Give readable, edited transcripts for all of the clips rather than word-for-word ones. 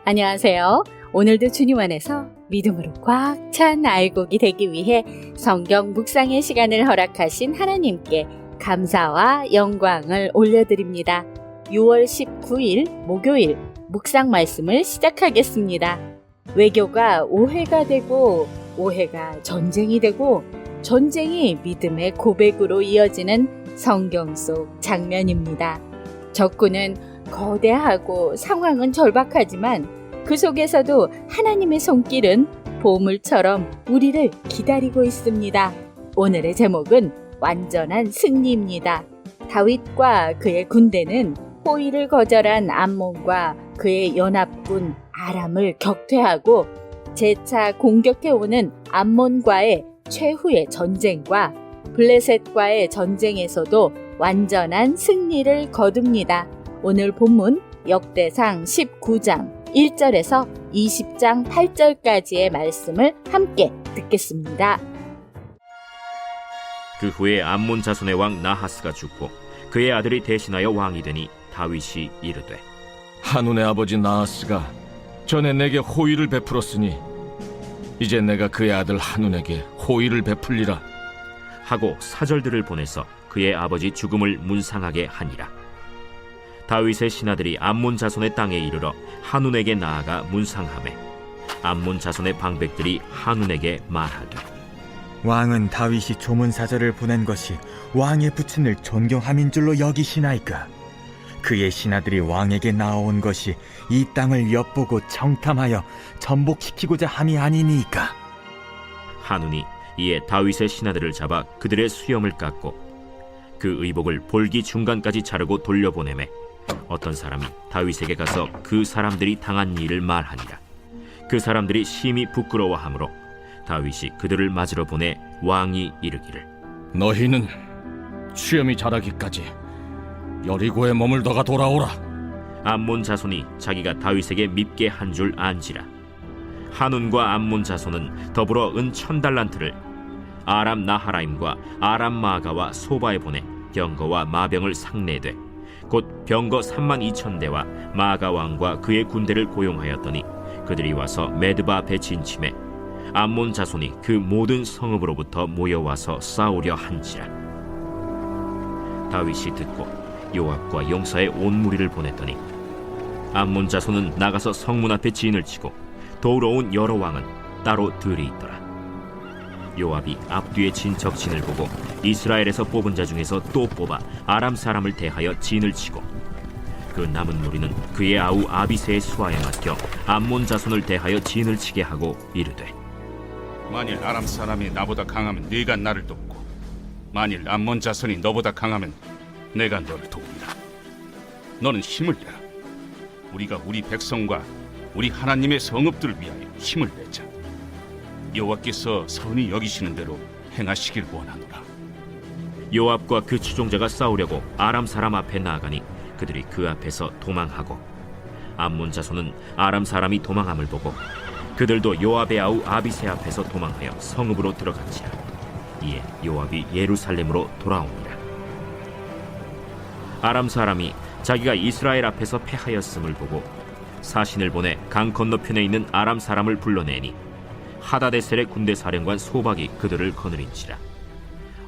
안녕하세요. 오늘도 주님 안에서 믿음으로 꽉 찬 알곡이 되기 위해 성경 묵상의 시간을 허락하신 하나님께 감사와 영광을 올려드립니다. 6월 19일 목요일 묵상 말씀을 시작하겠습니다. 외교가 오해가 되고 오해가 전쟁이 되고 전쟁이 믿음의 고백으로 이어지는 성경 속 장면입니다. 적군은 거대하고 상황은 절박하지만 그 속에서도 하나님의 손길은 보물처럼 우리를 기다리고 있습니다. 오늘의 제목은 완전한 승리입니다. 다윗과 그의 군대는 호의를 거절한 암몬과 그의 연합군 아람을 격퇴하고 재차 공격해오는 암몬과의 최후의 전쟁과 블레셋과의 전쟁에서도 완전한 승리를 거둡니다. 오늘 본문 역대상 19장 1절에서 20장 8절까지의 말씀을 함께 듣겠습니다. 그 후에 암몬 자손의 왕 나하스가 죽고 그의 아들이 대신하여 왕이 되니 다윗이 이르되 한운의 아버지 나하스가 전에 내게 호의를 베풀었으니 이제 내가 그의 아들 한운에게 호의를 베풀리라 하고 사절들을 보내서 그의 아버지 죽음을 문상하게 하니라. 다윗의 신하들이 암몬 자손의 땅에 이르러 한운에게 나아가 문상하매 암몬 자손의 방백들이 한운에게 말하되 왕은 다윗이 조문사절을 보낸 것이 왕의 부친을 존경함인 줄로 여기시나이까? 그의 신하들이 왕에게 나아온 것이 이 땅을 엿보고 청탐하여 전복시키고자 함이 아니니까? 한운이 이에 다윗의 신하들을 잡아 그들의 수염을 깎고 그 의복을 볼기 중간까지 자르고 돌려보내매 어떤 사람이 다윗에게 가서 그 사람들이 당한 일을 말하니라. 그 사람들이 심히 부끄러워하므로 다윗이 그들을 맞으러 보내 왕이 이르기를 너희는 수염이 자라기까지 여리고에 머물다가 돌아오라. 암몬 자손이 자기가 다윗에게 밉게 한 줄 안지라. 한운과 암몬 자손은 더불어 은 1000달란트를 아람 나하라임과 아람 마가와 소바에 보내 병거와 마병을 상내되 곧 병거 32,000대와 마가 왕과 그의 군대를 고용하였더니 그들이 와서 메드바 앞에 진침해 암몬 자손이 그 모든 성읍으로부터 모여와서 싸우려 한지라. 다윗이 듣고 요압과 용사의 온 무리를 보냈더니 암몬 자손은 나가서 성문 앞에 진을 치고 도우러 온 여러 왕은 따로 들이 있더라. 요압이 앞뒤에 진 적진을 보고 이스라엘에서 뽑은 자 중에서 또 뽑아 아람 사람을 대하여 진을 치고 그 남은 무리는 그의 아우 아비새의 수하에 맡겨 암몬 자손을 대하여 진을 치게 하고 이르되 만일 아람 사람이 나보다 강하면 네가 나를 돕고 만일 암몬 자손이 너보다 강하면 내가 너를 돕리라. 너는 힘을 내라. 우리가 우리 백성과 우리 하나님의 성읍들을 위하여 힘을 내자. 여호와께서 선히 여기시는 대로 행하시길 원하노라. 요압과 그 추종자가 싸우려고 아람 사람 앞에 나아가니 그들이 그 앞에서 도망하고 암몬 자손은 아람 사람이 도망함을 보고 그들도 요압의 아우 아비새 앞에서 도망하여 성읍으로 들어간지라. 이에 요압이 예루살렘으로 돌아오니라. 아람 사람이 자기가 이스라엘 앞에서 패하였음을 보고 사신을 보내 강 건너편에 있는 아람 사람을 불러내니 하다데셀의 군대 사령관 소박이 그들을 거느린지라.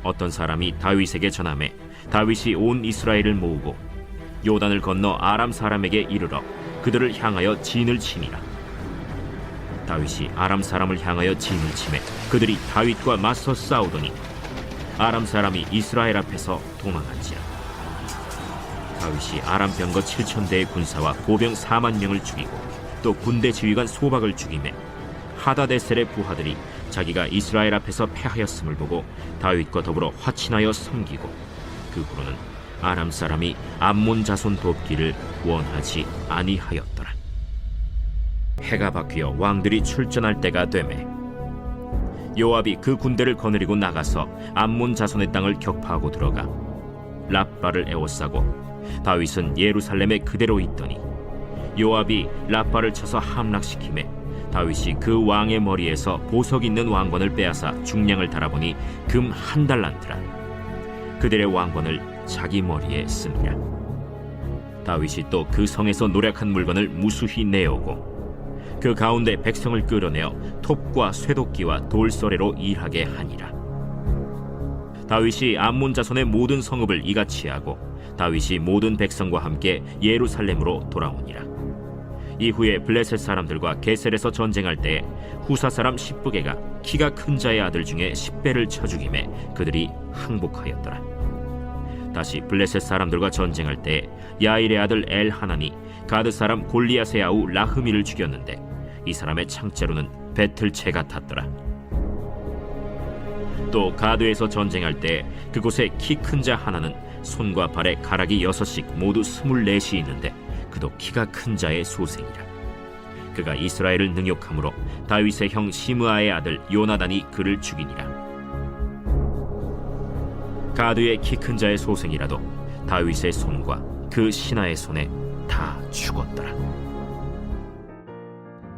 어떤 사람이 다윗에게 전하매 다윗이 온 이스라엘을 모으고 요단을 건너 아람 사람에게 이르러 그들을 향하여 진을 치니라. 다윗이 아람 사람을 향하여 진을 치매 그들이 다윗과 맞서 싸우더니 아람 사람이 이스라엘 앞에서 도망한지라. 다윗이 아람 병거 7,000대의 군사와 보병 4만 명을 죽이고 또 군대 지휘관 소박을 죽이매 하다데셀의 부하들이 자기가 이스라엘 앞에서 패하였음을 보고 다윗과 더불어 화친하여 섬기고 그 후로는 아람 사람이 암몬 자손 돕기를 원하지 아니하였더라. 해가 바뀌어 왕들이 출전할 때가 되매 요압이 그 군대를 거느리고 나가서 암몬 자손의 땅을 격파하고 들어가 랍바를 에워싸고 다윗은 예루살렘에 그대로 있더니 요압이 랍바를 쳐서 함락시키매 다윗이 그 왕의 머리에서 보석 있는 왕관을 빼앗아 중량을 달아보니 금 1달란트라. 그들의 왕관을 자기 머리에 씁니다. 다윗이 또 그 성에서 노략한 물건을 무수히 내오고 그 가운데 백성을 끌어내어 톱과 쇠도끼와 돌서래로 일하게 하니라. 다윗이 암몬 자손의 모든 성읍을 이같이 하고 다윗이 모든 백성과 함께 예루살렘으로 돌아오니라. 이후에 블레셋 사람들과 게셀에서 전쟁할 때에 후사 사람 십부게가 키가 큰 자의 아들 중에 10배를 쳐 죽임에 그들이 항복하였더라. 다시 블레셋 사람들과 전쟁할 때에 야일의 아들 엘하나니 가드 사람 골리앗의 아우 라흐미를 죽였는데 이 사람의 창자로는 배틀채 같았더라. 또 가드에서 전쟁할 때 그곳에 키 큰 자 하나는 손과 발에 가락이 6씩 모두 24이 있는데 그도 키가 큰 자의 소생이라. 그가 이스라엘을 능욕함으로 다윗의 형 시므아의 아들 요나단이 그를 죽이니라. 가드의 키 큰 자의 소생이라도 다윗의 손과 그 신하의 손에 다 죽었더라.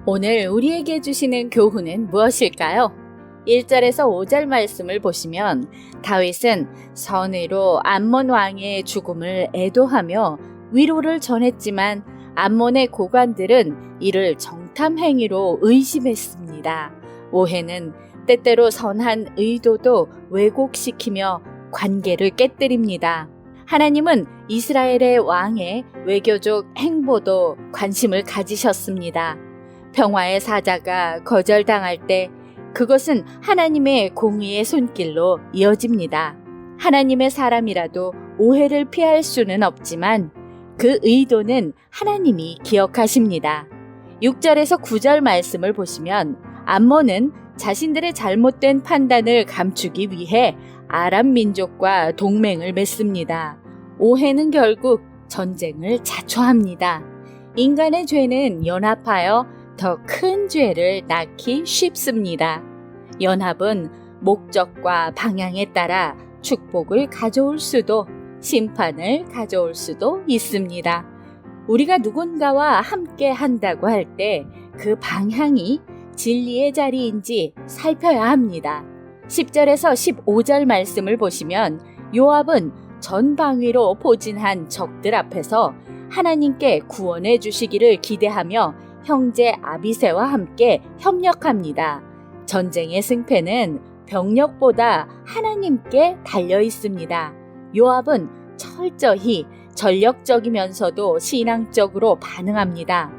오늘 우리에게 주시는 교훈은 무엇일까요? 1절에서 5절 말씀을 보시면 다윗은 선의로 암몬 왕의 죽음을 애도하며 위로를 전했지만 암몬의 고관들은 이를 정탐 행위로 의심했습니다. 오해는 때때로 선한 의도도 왜곡시키며 관계를 깨뜨립니다. 하나님은 이스라엘의 왕의 외교적 행보도 관심을 가지셨습니다. 평화의 사자가 거절당할 때 그것은 하나님의 공의의 손길로 이어집니다. 하나님의 사람이라도 오해를 피할 수는 없지만 그 의도는 하나님이 기억하십니다. 6절에서 9절 말씀을 보시면 암몬은 자신들의 잘못된 판단을 감추기 위해 아람 민족과 동맹을 맺습니다. 오해는 결국 전쟁을 자초합니다. 인간의 죄는 연합하여 더 큰 죄를 낳기 쉽습니다. 연합은 목적과 방향에 따라 축복을 가져올 수도 심판을 가져올 수도 있습니다. 우리가 누군가와 함께 한다고 할 때 그 방향이 진리의 자리인지 살펴야 합니다. 10절에서 15절 말씀을 보시면 요압은 전방위로 포진한 적들 앞에서 하나님께 구원해 주시기를 기대하며 형제 아비새와 함께 협력합니다. 전쟁의 승패는 병력보다 하나님께 달려 있습니다. 요압은 철저히 전력적이면서도 신앙적으로 반응합니다.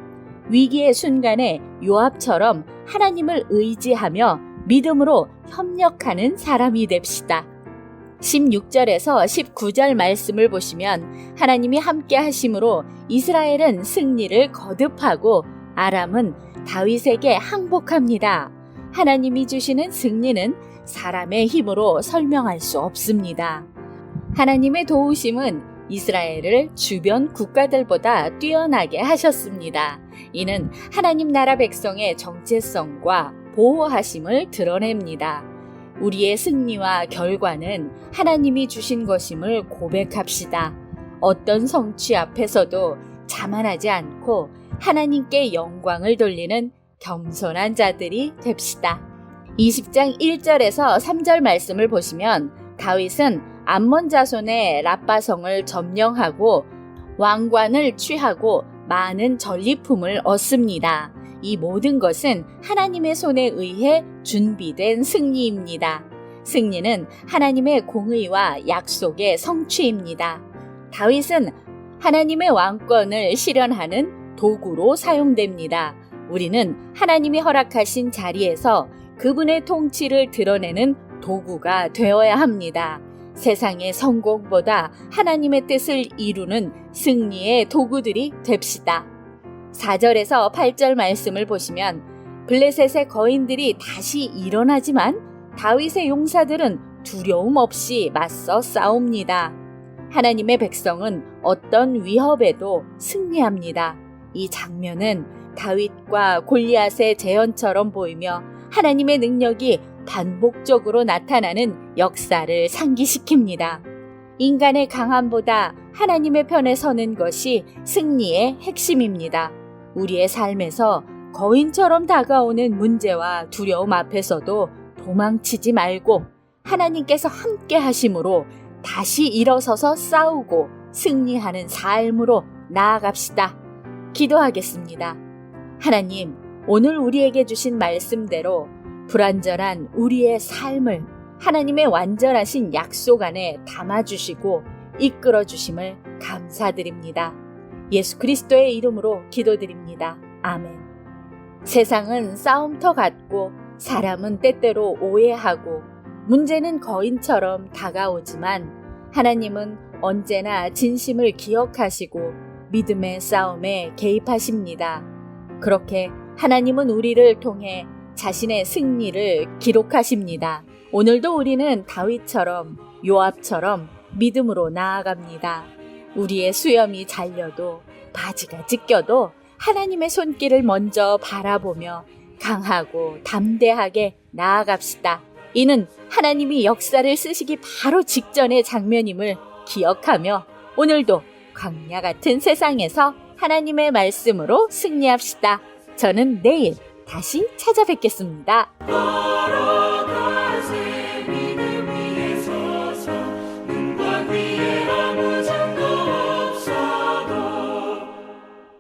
위기의 순간에 요압처럼 하나님을 의지하며 믿음으로 협력하는 사람이 됩시다. 16절에서 19절 말씀을 보시면 하나님이 함께 하심으로 이스라엘은 승리를 거듭하고 아람은 다윗에게 항복합니다. 하나님이 주시는 승리는 사람의 힘으로 설명할 수 없습니다. 하나님의 도우심은 이스라엘을 주변 국가들보다 뛰어나게 하셨습니다. 이는 하나님 나라 백성의 정체성과 보호하심을 드러냅니다. 우리의 승리와 결과는 하나님이 주신 것임을 고백합시다. 어떤 성취 앞에서도 자만하지 않고 하나님께 영광을 돌리는 겸손한 자들이 됩시다. 20장 1절에서 3절 말씀을 보시면 다윗은 암몬 자손의 랍바성을 점령하고 왕관을 취하고 많은 전리품을 얻습니다. 이 모든 것은 하나님의 손에 의해 준비된 승리입니다. 승리는 하나님의 공의와 약속의 성취입니다. 다윗은 하나님의 왕권을 실현하는 도구로 사용됩니다. 우리는 하나님이 허락하신 자리에서 그분의 통치를 드러내는 도구가 되어야 합니다. 세상의 성공보다 하나님의 뜻을 이루는 승리의 도구들이 됩시다. 4절에서 8절 말씀을 보시면 블레셋의 거인들이 다시 일어나지만 다윗의 용사들은 두려움 없이 맞서 싸웁니다. 하나님의 백성은 어떤 위협에도 승리합니다. 이 장면은 다윗과 골리앗의 재현처럼 보이며 하나님의 능력이 반복적으로 나타나는 역사를 상기시킵니다. 인간의 강함보다 하나님의 편에 서는 것이 승리의 핵심입니다. 우리의 삶에서 거인처럼 다가오는 문제와 두려움 앞에서도 도망치지 말고 하나님께서 함께 하심으로 다시 일어서서 싸우고 승리하는 삶으로 나아갑시다. 기도하겠습니다. 하나님, 오늘 우리에게 주신 말씀대로 불완전한 우리의 삶을 하나님의 완전하신 약속 안에 담아주시고 이끌어주심을 감사드립니다. 예수 그리스도의 이름으로 기도드립니다. 아멘. 세상은 싸움터 같고 사람은 때때로 오해하고 문제는 거인처럼 다가오지만 하나님은 언제나 진심을 기억하시고 믿음의 싸움에 개입하십니다. 그렇게 하나님은 우리를 통해 자신의 승리를 기록하십니다. 오늘도 우리는 다윗처럼 요압처럼 믿음으로 나아갑니다. 우리의 수염이 잘려도 바지가 찢겨도 하나님의 손길을 먼저 바라보며 강하고 담대하게 나아갑시다. 이는 하나님이 역사를 쓰시기 바로 직전의 장면임을 기억하며 오늘도 광야 같은 세상에서 하나님의 말씀으로 승리합시다. 저는 내일 다시 찾아뵙겠습니다.